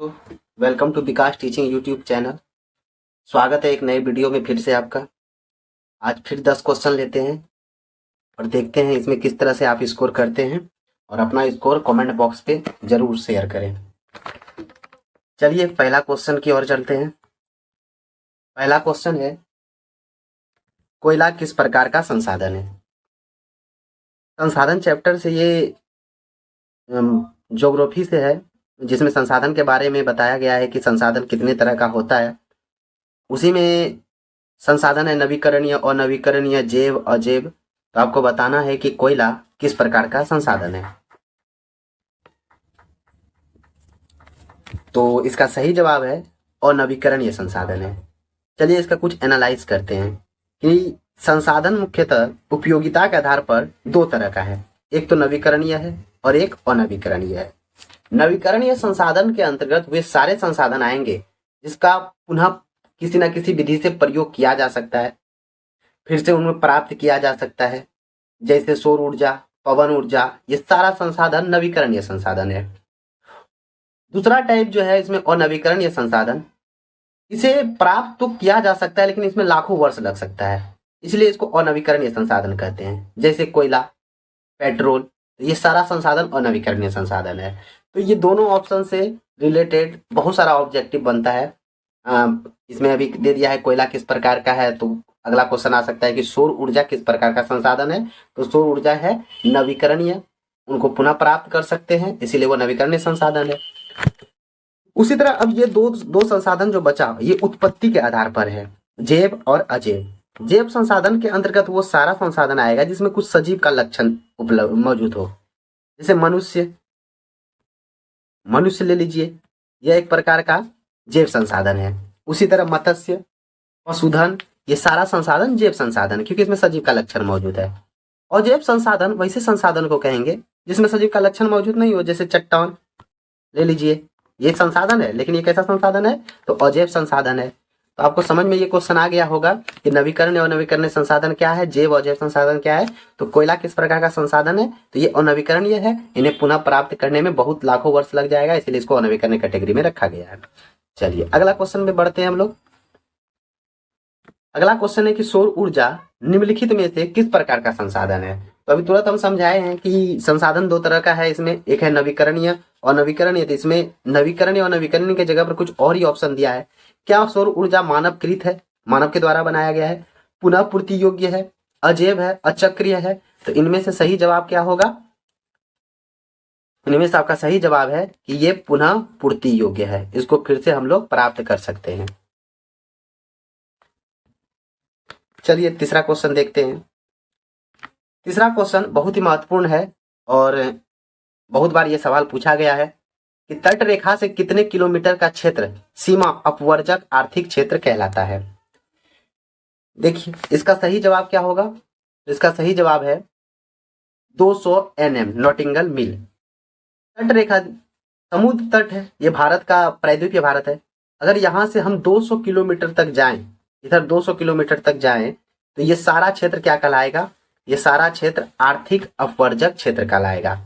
तो welcome to Vikas teaching YouTube channel. स्वागत है एक नए वीडियो में फिर से आपका। आज फिर 10 क्वेश्चन लेते हैं और देखते हैं इसमें किस तरह से आप स्कोर करते हैं और अपना स्कोर कमेंट बॉक्स पे जरूर शेयर करें। चलिए पहला क्वेश्चन की ओर चलते हैं। पहला क्वेश्चन है, कोयला किस प्रकार का संसाधन है? संसाधन चैप्टर से ये ज्योग्राफी से है, जिसमें संसाधन के बारे में बताया गया है कि संसाधन कितने तरह का होता है। उसी में संसाधन है नवीकरणीय, अनवीकरणीय, जैव, अजैव। तो आपको बताना है कि कोयला किस प्रकार का संसाधन है। तो इसका सही जवाब है अनवीकरणीय संसाधन है। चलिए इसका कुछ एनालाइज करते हैं कि संसाधन मुख्यतः उपयोगिता के आधार पर दो तरह का है, एक तो नवीकरणीय है और एक अनवीकरणीय है। नवीकरणीय संसाधन के अंतर्गत वे सारे संसाधन आएंगे जिसका पुनः किसी न किसी विधि से प्रयोग किया जा सकता है, फिर से उनमें प्राप्त किया जा सकता है, जैसे सौर ऊर्जा, पवन ऊर्जा। ये सारा संसाधन नवीकरणीय संसाधन है। दूसरा टाइप जो है इसमें अनवीकरणीय संसाधन, इसे प्राप्त तो किया जा सकता है लेकिन इसमें लाखों वर्ष लग सकता है, इसलिए इसको अनवीकरणीय संसाधन कहते हैं। जैसे कोयला, पेट्रोल, ये सारा संसाधन अनवीकरणीय संसाधन है। तो ये दोनों ऑप्शन से रिलेटेड बहुत सारा ऑब्जेक्टिव बनता है। इसमें अभी दे दिया है कोयला किस प्रकार का है, तो अगला क्वेश्चन आ सकता है कि सौर ऊर्जा किस प्रकार का संसाधन है। तो सौर ऊर्जा है नवीकरणीय, उनको पुनः प्राप्त कर सकते हैं, इसीलिए वो नवीकरणीय संसाधन है। उसी तरह अब ये दो दो संसाधन जो बचा, ये उत्पत्ति के आधार पर है, जैव और अजैव। जैव संसाधन के अंतर्गत वो सारा संसाधन आएगा जिसमें कुछ सजीव का लक्षण उपलब्ध मौजूद हो। जैसे मनुष्य ले लीजिए, यह एक प्रकार का जैव संसाधन है। उसी तरह मत्स्य, पशुधन, ये सारा संसाधन जैव संसाधन, क्योंकि इसमें सजीव का लक्षण मौजूद है। और जैव संसाधन वैसे संसाधन को कहेंगे जिसमें सजीव का लक्षण मौजूद नहीं हो, जैसे चट्टान ले लीजिए, ये संसाधन है लेकिन ये कैसा संसाधन है, तो अजैव संसाधन है। तो आपको समझ में ये क्वेश्चन आ गया होगा कि नवीकरणीय और अनवीकरणीय संसाधन क्या है, जैव और अजैव संसाधन क्या है। तो कोयला किस प्रकार का संसाधन है, तो ये अनवीकरणीय है, इन्हें पुनः प्राप्त करने में बहुत लाखों वर्ष लग जाएगा, इसलिए इसको अनवीकरणीय कैटेगरी में रखा गया है। चलिए अगला क्वेश्चन में बढ़ते हैं हम लोग। अगला क्वेश्चन है कि सौर ऊर्जा निम्नलिखित में से किस प्रकार का संसाधन है। तो अभी तुरंत हम समझाए हैं कि संसाधन दो तरह का है, इसमें एक है नवीकरणीय और नवीकरणीय। तो इसमें नवीकरणीय और नवीकरणीय के जगह पर कुछ और ही ऑप्शन दिया है। क्या सौर ऊर्जा मानवकृत है, मानव के द्वारा बनाया गया है, पुनः पूर्ति योग्य है, अजैव है, अचक्रीय है। तो इनमें से सही जवाब क्या होगा, इनमें से आपका सही जवाब है कि ये पुनः पूर्ति योग्य है, इसको फिर से हम लोग प्राप्त कर सकते हैं। चलिए तीसरा क्वेश्चन देखते हैं। तीसरा क्वेश्चन बहुत ही महत्वपूर्ण है और बहुत बार यह सवाल पूछा गया है कि तट रेखा से कितने किलोमीटर का क्षेत्र सीमा अपवर्जक आर्थिक क्षेत्र कहलाता है। देखिए इसका सही जवाब क्या होगा, इसका सही जवाब है 200 NM नॉटिंगल मील। तट रेखा समुद्र तट है, ये भारत का प्रायद्वीपीय भारत है। अगर यहां से हम 200 किलोमीटर तक जाएं, इधर 200 किलोमीटर तक जाएं, तो ये सारा क्षेत्र क्या कहलाएगा, ये सारा क्षेत्र आर्थिक अपवर्जक क्षेत्र कहलाएगा।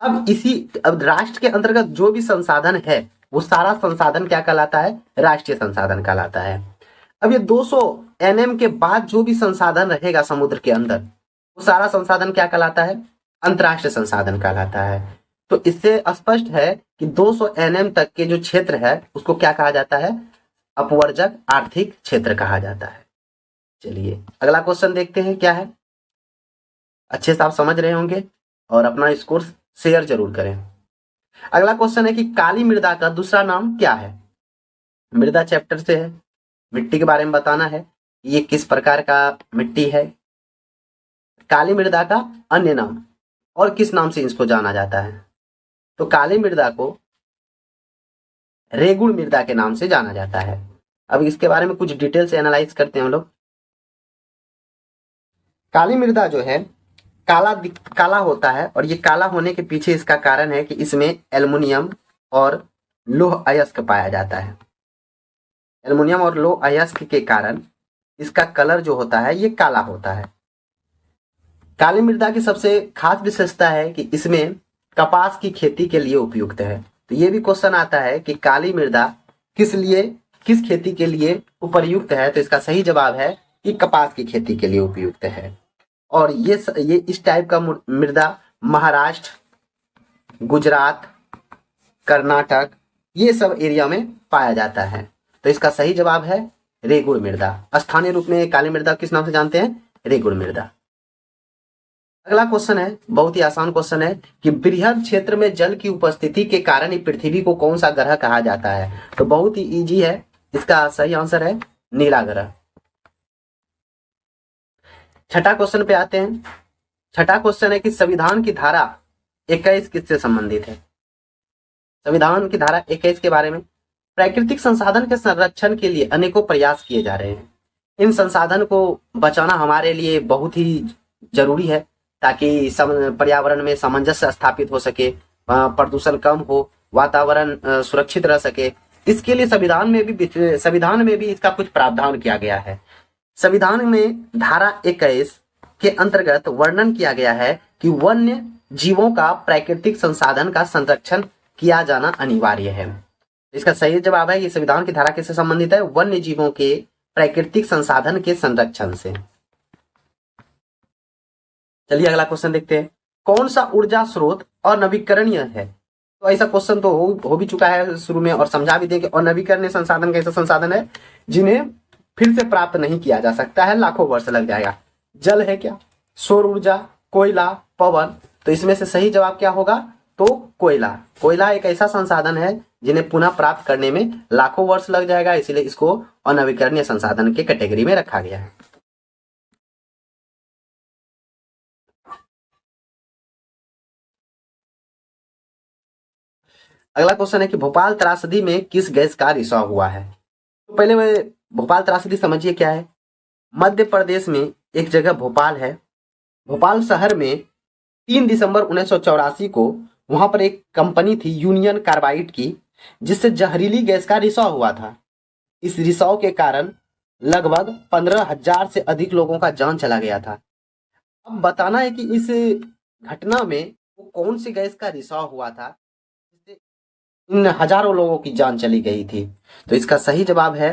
अब राष्ट्र के अंतर्गत जो भी संसाधन है वो सारा संसाधन क्या कहलाता है, राष्ट्रीय संसाधन कहलाता है। अब ये 200 NM के बाद जो भी संसाधन रहेगा समुद्र के अंदर, वो सारा संसाधन क्या कहलाता है, अंतरराष्ट्रीय संसाधन कहलाता है। तो इससे स्पष्ट है कि 200 NM तक के जो क्षेत्र है उसको क्या कहा जाता है, अपवर्जक आर्थिक क्षेत्र कहा जाता है। चलिए अगला क्वेश्चन देखते हैं क्या है। अच्छे से आप समझ रहे होंगे और अपना स्कोर शेयर जरूर करें। अगला क्वेश्चन है कि काली मृदा का दूसरा नाम क्या है। मृदा चैप्टर से है, मिट्टी के बारे में बताना है, ये किस प्रकार का मिट्टी है। काली मृदा का अन्य नाम और किस नाम से इसको जाना जाता है, तो काली मृदा को रेगुड़ मृदा के नाम से जाना जाता है। अब इसके बारे में कुछ डिटेल से एनालाइज करते हैं हम लोग। काली मृदा जो है काला होता है और ये काला होने के पीछे इसका कारण है कि इसमें एल्युमिनियम और लौह अयस्क पाया जाता है। एल्युमिनियम और लौह अयस्क के कारण इसका कलर जो होता है ये काला होता है। काली मृदा की सबसे खास विशेषता है कि इसमें कपास की खेती के लिए उपयुक्त है। तो ये भी क्वेश्चन आता है कि काली मृदा किस खेती के लिए उपयुक्त है। तो इसका सही जवाब है कि कपास की खेती के लिए उपयुक्त है। और ये इस टाइप का मृदा महाराष्ट्र, गुजरात, कर्नाटक, ये सब एरिया में पाया जाता है। तो इसका सही जवाब है रेगुड़ मृदा। स्थानीय रूप में काली मृदा किस नाम से जानते हैं? रेगुड़ मृदा। अगला क्वेश्चन है, बहुत ही आसान क्वेश्चन है कि बृहद क्षेत्र में जल की उपस्थिति के कारण ही पृथ्वी को कौन सा ग्रह कहा जाता है? तो बहुत ही इजी है, इसका सही आंसर है नीला ग्रह। छठा क्वेश्चन पे आते हैं। छठा क्वेश्चन है कि संविधान की धारा 21 किससे संबंधित है? संविधान की धारा 21 के बारे में, प्राकृतिक संसाधन के संरक्षण के लिए अनेकों प्रयास किए जा रहे हैं। इन संसाधन को बचाना हमारे लिए बहुत ही जरूरी है ताकि पर्यावरण में सामंजस्य स्थापित हो सके, प्रदूषण कम हो, वातावरण सुरक्षित रह सके। इसके लिए संविधान में भी इसका कुछ प्रावधान किया गया है। संविधान में धारा 21 के अंतर्गत वर्णन किया गया है कि वन्य जीवों का प्राकृतिक संसाधन का संरक्षण किया जाना अनिवार्य है। इसका सही जवाब है, ये संविधान की धारा किससे संबंधित है? वन्य जीवों के प्राकृतिक संसाधन के संरक्षण से। चलिए अगला क्वेश्चन देखते हैं। कौन सा ऊर्जा स्रोत अनवीकरणीय है? तो ऐसा क्वेश्चन तो हो भी चुका है शुरू में और समझा भी देंगे। अनवीकरणीय संसाधन कैसा संसाधन है जिन्हें फिर से प्राप्त नहीं किया जा सकता है, लाखों वर्ष लग जाएगा। जल है क्या? सौर ऊर्जा, कोयला, पवन। तो इसमें से सही जवाब क्या होगा? तो कोयला। कोयला एक ऐसा संसाधन है जिन्हें पुनः प्राप्त करने में लाखों वर्ष लग जाएगा, इसलिए इसको अनवीकरणीय संसाधन के कैटेगरी में रखा गया है। अगला क्वेश्चन है कि भोपाल त्रासदी में किस गैस का रिसाव हुआ है? तो पहले भोपाल त्रासदी समझिए क्या है। मध्य प्रदेश में एक जगह भोपाल है। भोपाल शहर में 3 दिसंबर 1984 को वहां पर एक कंपनी थी यूनियन कार्बाइड की, जिससे जहरीली गैस का रिसाव हुआ था। इस रिसाव के कारण लगभग 15,000 से अधिक लोगों का जान चला गया था। अब बताना है कि इस घटना में वो कौन सी गैस का रिसाव हुआ था जिससे इन हजारों लोगों की जान चली गई थी। तो इसका सही जवाब है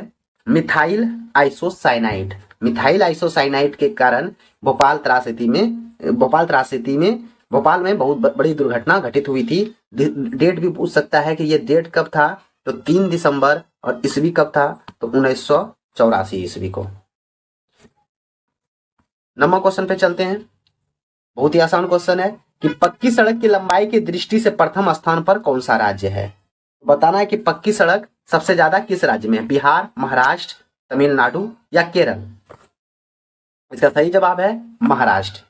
मिथाइल आइसोसाइनाइड। मिथाइल आइसोसाइनाइड के कारण भोपाल में बहुत बड़ी दुर्घटना घटित हुई थी। डेट भी पूछ सकता है कि ये डेट कब था, तो 3 दिसंबर, और ईस्वी कब था, तो 1984 ईस्वी को। नंबर क्वेश्चन पे चलते हैं। बहुत ही आसान क्वेश्चन है कि पक्की सड़क की लंबाई की दृष्टि से प्रथम स्थान पर कौन सा राज्य है? बताना है कि पक्की सड़क सबसे ज्यादा किस राज्य में है? बिहार, महाराष्ट्र, तमिलनाडु या केरल? इसका सही जवाब है महाराष्ट्र।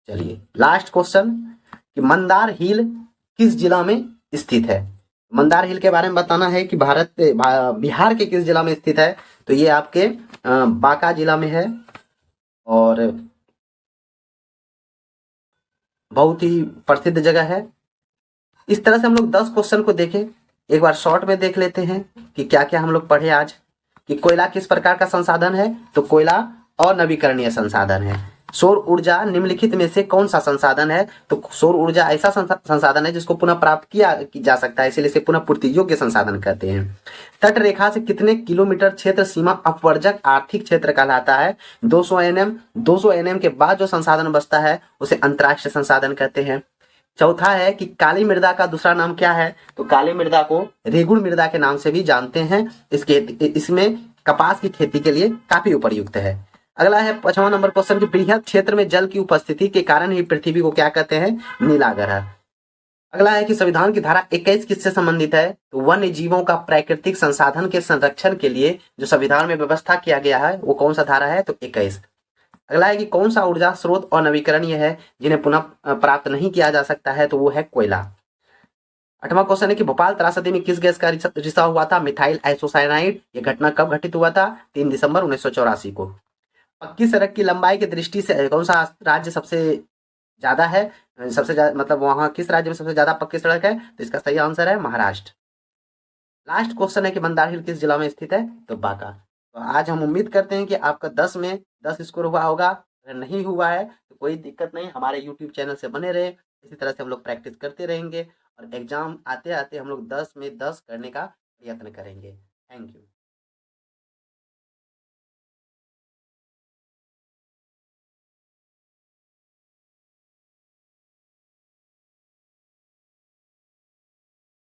चलिए लास्ट क्वेश्चन कि मंदार हिल किस जिला में स्थित है? मंदार हिल के बारे में बताना है कि बिहार के किस जिला में स्थित है? तो ये आपके बांका जिला में है और बहुत ही प्रसिद्ध जगह है। इस तरह से हम लोग 10 क्वेश्चन को देखें। एक बार शॉर्ट में देख लेते हैं कि क्या क्या हम लोग पढ़े आज। कि कोयला किस प्रकार का संसाधन है? तो कोयला अनवीकरणीय संसाधन है। सौर ऊर्जा निम्नलिखित में से कौन सा संसाधन है? तो सौर ऊर्जा ऐसा संसाधन है जिसको पुनः प्राप्त किया जा सकता है, इसलिए इसे पुनः पूर्ति योग्य संसाधन कहते हैं। तट रेखा से कितने किलोमीटर क्षेत्र सीमा अपवर्जक आर्थिक क्षेत्र कहलाता है? 200 NM। 200 NM के बाद जो संसाधन बचता है उसे अंतर्राष्ट्रीय संसाधन कहते हैं। चौथा है कि काली मृदा का दूसरा नाम क्या है? तो काली मृदा को रेगुड़ मृदा के नाम से भी जानते हैं। इसमें कपास की खेती के लिए काफी उपयुक्त है। अगला है 5वां नंबर क्वेश्चन कि बृहद क्षेत्र में जल की उपस्थिति के कारण ही पृथ्वी को क्या कहते हैं? नीला ग्रह। अगला है कि संविधान की धारा 21 किससे संबंधित है? तो वन्य जीवों का प्राकृतिक संसाधन के संरक्षण के लिए जो संविधान में व्यवस्था किया गया है वो कौन सा धारा है? तो 21। अगला है कि कौन सा ऊर्जा स्रोत अनवीकरणीय है जिन्हें पुनः प्राप्त नहीं किया जा सकता है? तो वो है कोयला। 8वां क्वेश्चन है कि भोपाल त्रासदी में किस गैस का रिसाव हुआ था? Methyl isocyanide. ये घटना कब घटित हुआ था? 3 दिसंबर 1984 को। पक्की सड़क की लंबाई की दृष्टि से कौन सा राज्य सबसे ज्यादा है? सबसे ज्यादा मतलब वहां किस राज्य में सबसे ज्यादा पक्की सड़क है? तो इसका सही आंसर है महाराष्ट्र। लास्ट क्वेश्चन है कि मंदार हिल किस जिला में स्थित है? तो बांका। तो आज हम उम्मीद करते हैं कि आपका 10 में 10 स्कोर हुआ होगा। अगर नहीं हुआ है तो कोई दिक्कत नहीं, हमारे YouTube चैनल से बने रहे। इसी तरह से हम लोग प्रैक्टिस करते रहेंगे और एग्जाम आते आते हम लोग 10 में 10 करने का प्रयत्न करेंगे। Thank you.